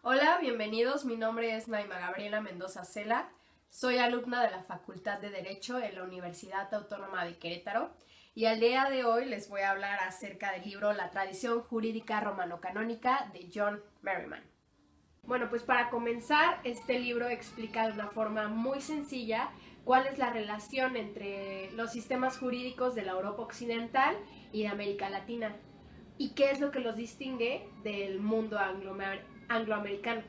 Hola, bienvenidos. Mi nombre es Naima Gabriela Mendoza Cela. Soy alumna de la Facultad de Derecho en la Universidad Autónoma de Querétaro y al día de hoy les voy a hablar acerca del libro La tradición jurídica romano-canónica de John Merriman. Bueno, pues para comenzar, este libro explica de una forma muy sencilla cuál es la relación entre los sistemas jurídicos de la Europa occidental y de América Latina y qué es lo que los distingue del mundo angloamericano.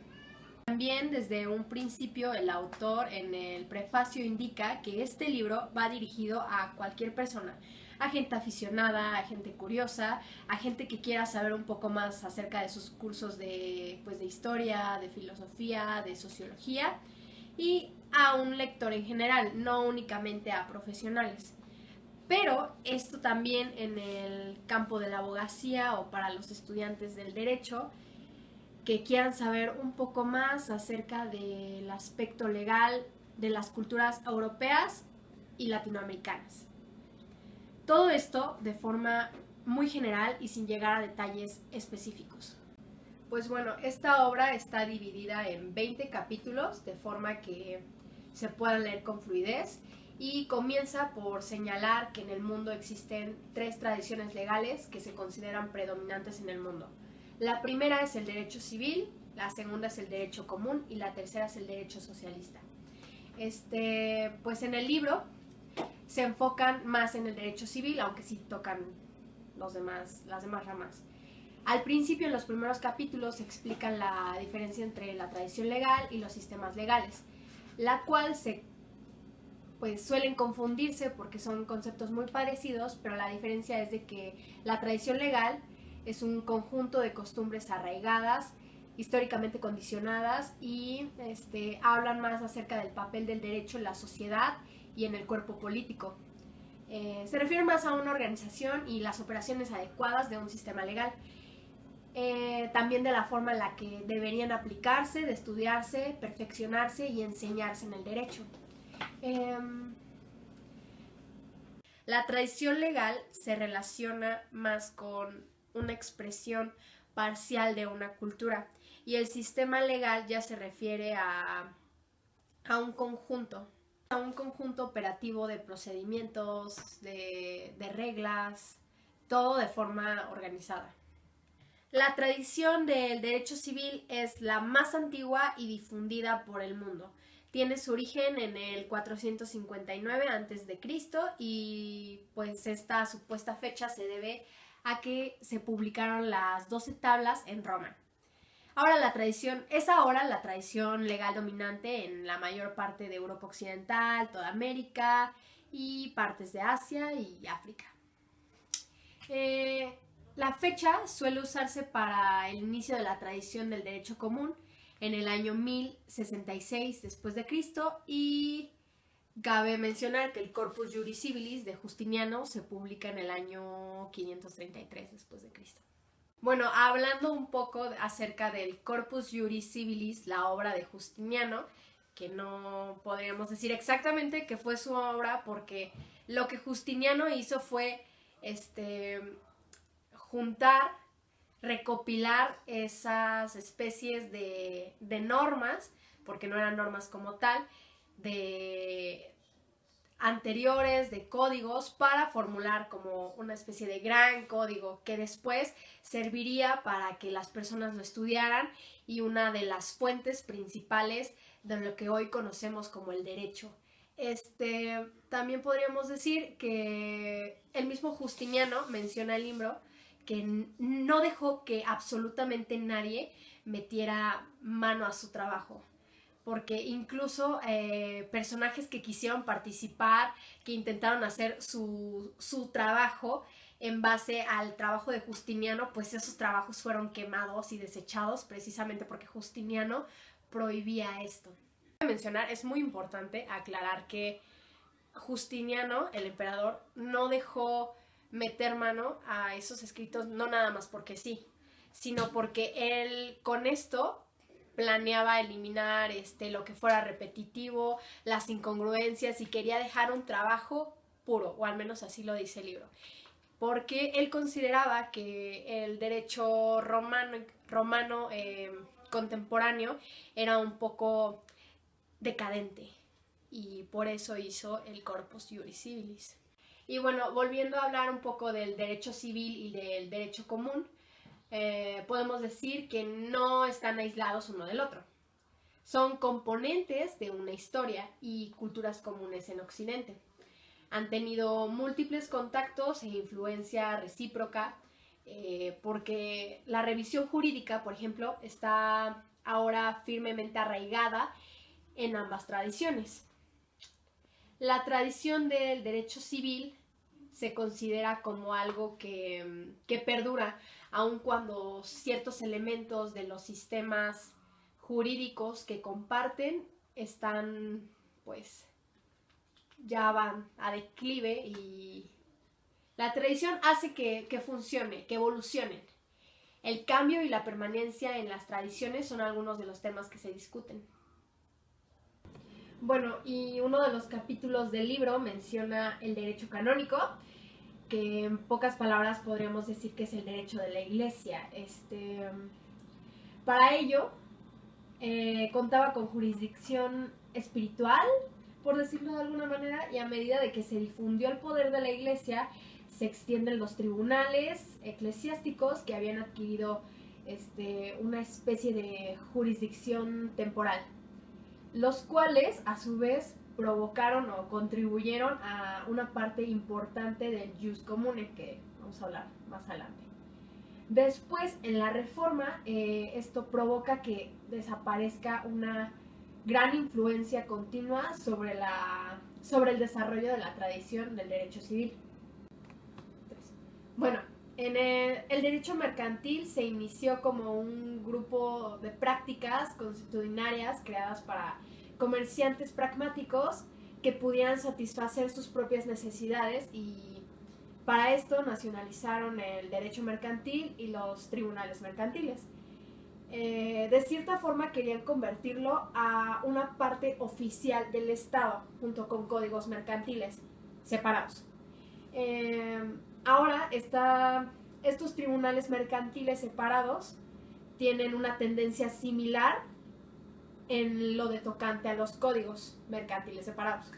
También desde un principio el autor en el prefacio indica que este libro va dirigido a cualquier persona, a gente aficionada, a gente curiosa, a gente que quiera saber un poco más acerca de sus cursos de historia, de filosofía, de sociología y a un lector en general, no únicamente a profesionales. Pero esto también en el campo de la abogacía o para los estudiantes del derecho que quieran saber un poco más acerca del aspecto legal de las culturas europeas y latinoamericanas. Todo esto de forma muy general y sin llegar a detalles específicos. Pues bueno, esta obra está dividida en 20 capítulos de forma que se pueda leer con fluidez y comienza por señalar que en el mundo existen 3 tradiciones legales que se consideran predominantes en el mundo. La primera es el derecho civil, la segunda es el derecho común y la tercera es el derecho socialista. Pues en el libro se enfocan más en el derecho civil, aunque sí tocan las demás ramas. Al principio, en los primeros capítulos, se explican la diferencia entre la tradición legal y los sistemas legales, la cual suelen confundirse porque son conceptos muy parecidos, pero la diferencia es de que la tradición legal es un conjunto de costumbres arraigadas, históricamente condicionadas y hablan más acerca del papel del derecho en la sociedad y en el cuerpo político. Se refiere más a una organización y las operaciones adecuadas de un sistema legal. También de la forma en la que deberían aplicarse, de estudiarse, perfeccionarse y enseñarse en el derecho. La tradición legal se relaciona más con una expresión parcial de una cultura y el sistema legal ya se refiere a un conjunto operativo de procedimientos, de reglas, todo de forma organizada. La tradición del derecho civil es la más antigua y difundida por el mundo. Tiene su origen en el 459 a.C. y pues esta supuesta fecha se debe a que se publicaron las 12 tablas en Roma. Es ahora la tradición legal dominante en la mayor parte de Europa Occidental, toda América y partes de Asia y África. La fecha suele usarse para el inicio de la tradición del derecho común en el año 1066 después de Cristo y cabe mencionar que el Corpus Juris Civilis de Justiniano se publica en el año 533 después de Cristo. Bueno, hablando un poco acerca del Corpus Juris Civilis, la obra de Justiniano, que no podríamos decir exactamente que fue su obra porque lo que Justiniano hizo fue juntar, recopilar esas especies de normas, porque no eran normas como tal, de anteriores, de códigos, para formular como una especie de gran código que después serviría para que las personas lo estudiaran y una de las fuentes principales de lo que hoy conocemos como el derecho. También podríamos decir que el mismo Justiniano menciona el libro que no dejó que absolutamente nadie metiera mano a su trabajo, porque incluso personajes que quisieron participar, que intentaron hacer su trabajo en base al trabajo de Justiniano, pues esos trabajos fueron quemados y desechados precisamente porque Justiniano prohibía esto. Mencionar, es muy importante aclarar que Justiniano, el emperador, no dejó meter mano a esos escritos no nada más porque sí, sino porque él con esto planeaba eliminar lo que fuera repetitivo, las incongruencias y quería dejar un trabajo puro, o al menos así lo dice el libro, porque él consideraba que el derecho romano contemporáneo era un poco decadente y por eso hizo el Corpus Juris Civilis. Y bueno, volviendo a hablar un poco del derecho civil y del derecho común, podemos decir que no están aislados uno del otro. Son componentes de una historia y culturas comunes en Occidente. Han tenido múltiples contactos e influencia recíproca, porque la revisión jurídica, por ejemplo, está ahora firmemente arraigada en ambas tradiciones. La tradición del derecho civil se considera como algo que perdura, aun cuando ciertos elementos de los sistemas jurídicos que comparten están, pues, ya van a declive y la tradición hace que funcione, que evolucionen. El cambio y la permanencia en las tradiciones son algunos de los temas que se discuten. Bueno, y uno de los capítulos del libro menciona el derecho canónico, que en pocas palabras podríamos decir que es el derecho de la Iglesia. Para ello, contaba con jurisdicción espiritual, por decirlo de alguna manera, y a medida de que se difundió el poder de la Iglesia, se extienden los tribunales eclesiásticos que habían adquirido una especie de jurisdicción temporal, los cuales a su vez provocaron o contribuyeron a una parte importante del jus comune que vamos a hablar más adelante. Después, en la Reforma, esto provoca que desaparezca una gran influencia continua sobre el desarrollo de la tradición del derecho civil. Bueno, en el derecho mercantil se inició como un grupo de prácticas consuetudinarias creadas para comerciantes pragmáticos que pudieran satisfacer sus propias necesidades, y para esto nacionalizaron el derecho mercantil y los tribunales mercantiles. De cierta forma querían convertirlo a una parte oficial del Estado, junto con códigos mercantiles separados. Ahora estos tribunales mercantiles separados tienen una tendencia similar en lo de tocante a los códigos mercantiles separados.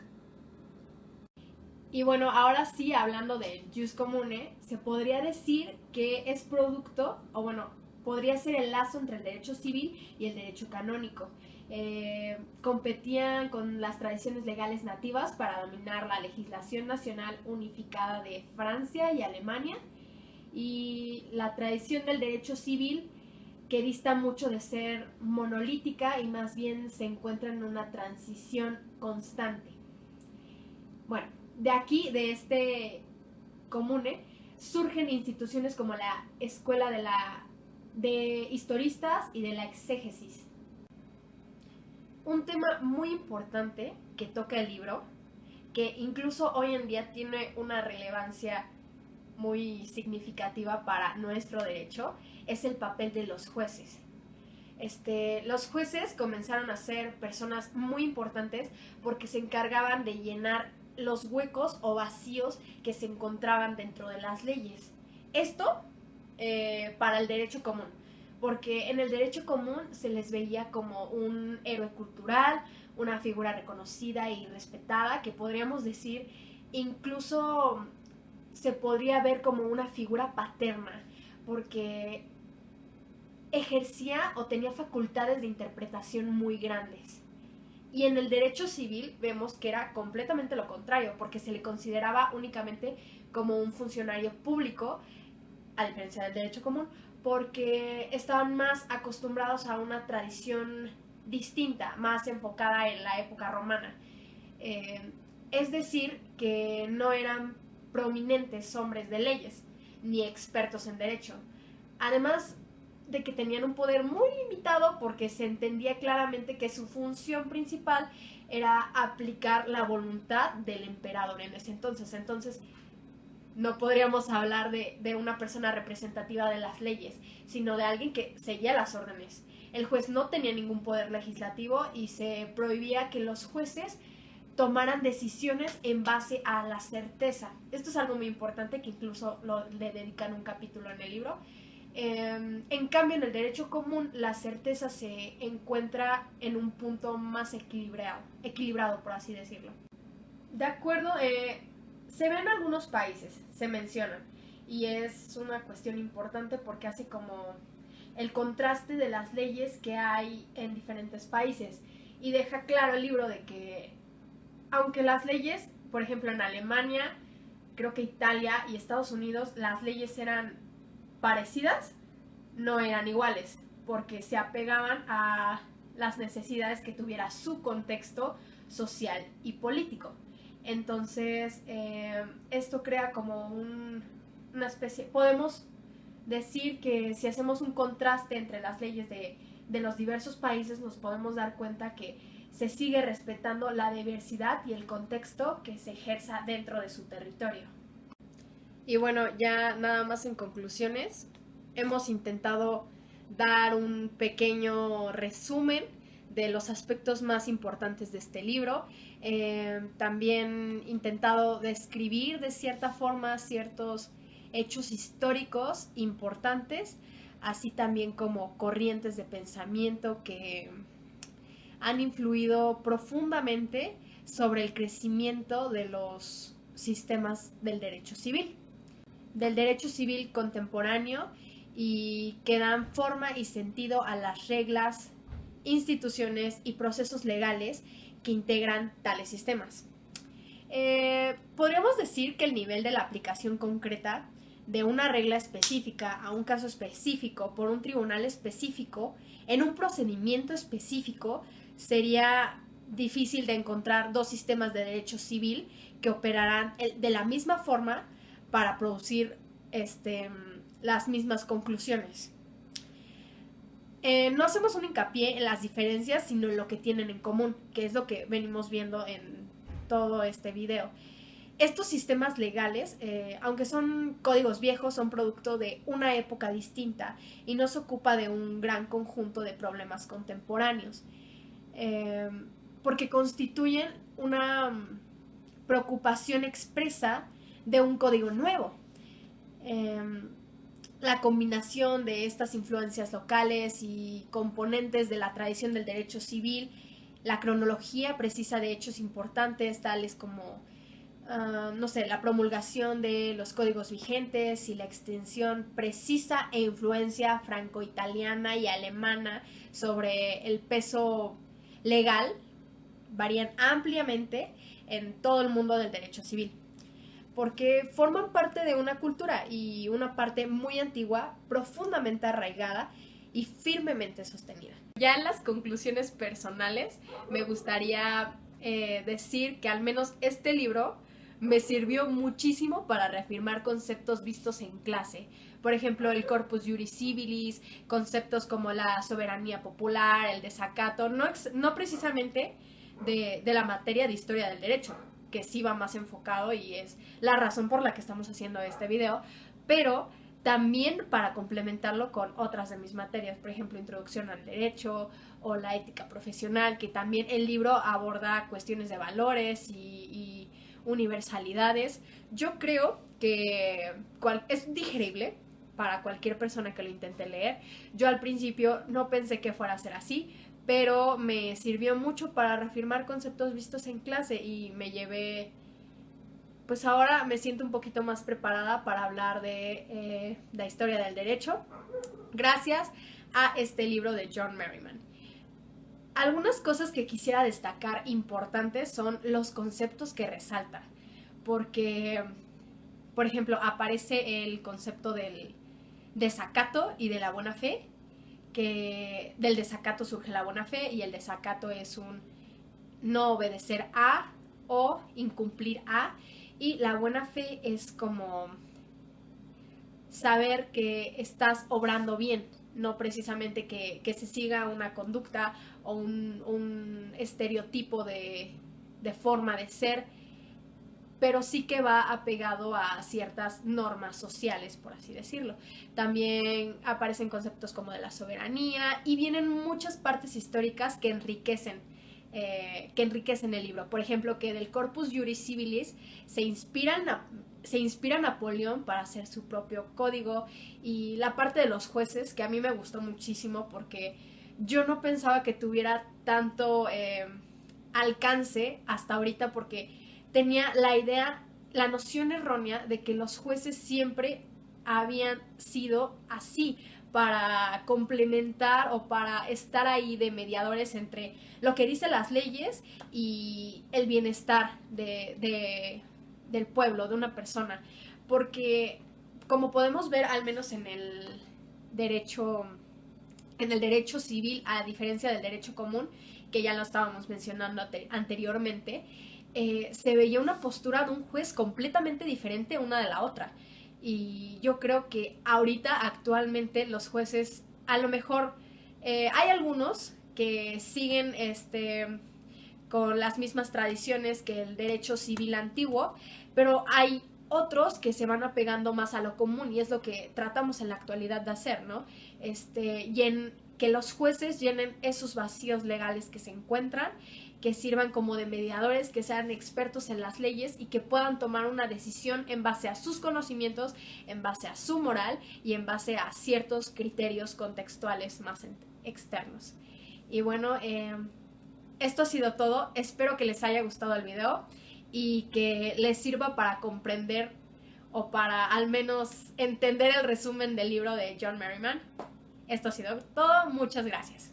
Y bueno, ahora sí, hablando del jus comune, se podría decir que es producto, o bueno, podría ser el lazo entre el derecho civil y el derecho canónico. Competían con las tradiciones legales nativas para dominar la legislación nacional unificada de Francia y Alemania, y la tradición del derecho civil, que dista mucho de ser monolítica y más bien se encuentra en una transición constante. Bueno, de aquí, de este comune, surgen instituciones como la Escuela de Historistas y de la Exégesis. Un tema muy importante que toca el libro, que incluso hoy en día tiene una relevancia muy significativa para nuestro derecho, es el papel de los jueces. Los jueces comenzaron a ser personas muy importantes porque se encargaban de llenar los huecos o vacíos que se encontraban dentro de las leyes. Esto para el derecho común, porque en el derecho común se les veía como un héroe cultural, una figura reconocida y respetada, que podríamos decir incluso se podría ver como una figura paterna, porque ejercía o tenía facultades de interpretación muy grandes. Y en el derecho civil vemos que era completamente lo contrario, porque se le consideraba únicamente como un funcionario público, a diferencia del derecho común, porque estaban más acostumbrados a una tradición distinta, más enfocada en la época romana. Es decir, que no eran prominentes hombres de leyes, ni expertos en derecho. Además de que tenían un poder muy limitado, porque se entendía claramente que su función principal era aplicar la voluntad del emperador en ese entonces. Entonces, no podríamos hablar de una persona representativa de las leyes, sino de alguien que seguía las órdenes. El juez no tenía ningún poder legislativo y se prohibía que los jueces tomaran decisiones en base a la certeza. Esto es algo muy importante que incluso le dedican un capítulo en el libro. En cambio, en el derecho común, la certeza se encuentra en un punto más equilibrado, por así decirlo. De acuerdo, se ven algunos países, se mencionan, y es una cuestión importante porque hace como el contraste de las leyes que hay en diferentes países y deja claro el libro de que aunque las leyes, por ejemplo en Alemania, creo que Italia y Estados Unidos, las leyes eran parecidas, no eran iguales, porque se apegaban a las necesidades que tuviera su contexto social y político. Entonces, esto crea como una especie, podemos decir que si hacemos un contraste entre las leyes de los diversos países, nos podemos dar cuenta que se sigue respetando la diversidad y el contexto que se ejerza dentro de su territorio. Y bueno, ya nada más en conclusiones, hemos intentado dar un pequeño resumen de los aspectos más importantes de este libro. También intentado describir de cierta forma ciertos hechos históricos importantes, así también como corrientes de pensamiento que han influido profundamente sobre el crecimiento de los sistemas del derecho civil contemporáneo y que dan forma y sentido a las reglas, instituciones y procesos legales que integran tales sistemas. Podríamos decir que el nivel de la aplicación concreta de una regla específica a un caso específico por un tribunal específico en un procedimiento específico sería difícil de encontrar dos sistemas de derecho civil que operaran de la misma forma para producir las mismas conclusiones. No hacemos un hincapié en las diferencias, sino en lo que tienen en común, que es lo que venimos viendo en todo este video. Estos sistemas legales, aunque son códigos viejos, son producto de una época distinta y no se ocupa de un gran conjunto de problemas contemporáneos, porque constituyen una preocupación expresa de un código nuevo. La combinación de estas influencias locales y componentes de la tradición del derecho civil, la cronología precisa de hechos importantes tales como la promulgación de los códigos vigentes y la extensión precisa e influencia franco-italiana y alemana sobre el peso legal varían ampliamente en todo el mundo del derecho civil, porque forman parte de una cultura y una parte muy antigua, profundamente arraigada y firmemente sostenida. Ya en las conclusiones personales me gustaría decir que al menos este libro me sirvió muchísimo para reafirmar conceptos vistos en clase. Por ejemplo, el corpus juris civilis, conceptos como la soberanía popular, el desacato, no precisamente de la materia de historia del derecho, que sí va más enfocado y es la razón por la que estamos haciendo este video, pero también para complementarlo con otras de mis materias, por ejemplo, introducción al derecho o la ética profesional, que también el libro aborda cuestiones de valores y universalidades. Yo creo que es digerible para cualquier persona que lo intente leer. Yo al principio no pensé que fuera a ser así, pero me sirvió mucho para reafirmar conceptos vistos en clase y me llevé, pues ahora me siento un poquito más preparada para hablar de la historia del derecho gracias a este libro de John Merriman. Algunas cosas que quisiera destacar importantes son los conceptos que resalta, porque, por ejemplo, aparece el concepto del desacato y de la buena fe, que del desacato surge la buena fe y el desacato es un no obedecer a o incumplir a, y la buena fe es como saber que estás obrando bien, no precisamente que se siga una conducta o un estereotipo de forma de ser, pero sí que va apegado a ciertas normas sociales, por así decirlo. También aparecen conceptos como de la soberanía y vienen muchas partes históricas que enriquecen el libro. Por ejemplo, que del corpus juris civilis se inspiran se inspira Napoleón para hacer su propio código, y la parte de los jueces, que a mí me gustó muchísimo porque yo no pensaba que tuviera tanto alcance hasta ahorita, porque tenía la idea, la noción errónea de que los jueces siempre habían sido así, para complementar o para estar ahí de mediadores entre lo que dicen las leyes y el bienestar del pueblo, de una persona. Porque como podemos ver, al menos derecho, en el derecho civil, a diferencia del derecho común, que ya lo estábamos mencionando anteriormente, se veía una postura de un juez completamente diferente una de la otra. Y yo creo que ahorita, actualmente, los jueces, a lo mejor, hay algunos que siguen con las mismas tradiciones que el derecho civil antiguo, pero hay otros que se van apegando más a lo común, y es lo que tratamos en la actualidad de hacer, ¿no? Y en que los jueces llenen esos vacíos legales que se encuentran, que sirvan como de mediadores, que sean expertos en las leyes y que puedan tomar una decisión en base a sus conocimientos, en base a su moral y en base a ciertos criterios contextuales más externos. Y bueno, esto ha sido todo. Espero que les haya gustado el video y que les sirva para comprender o para al menos entender el resumen del libro de John Merriman. Esto ha sido todo. Muchas gracias.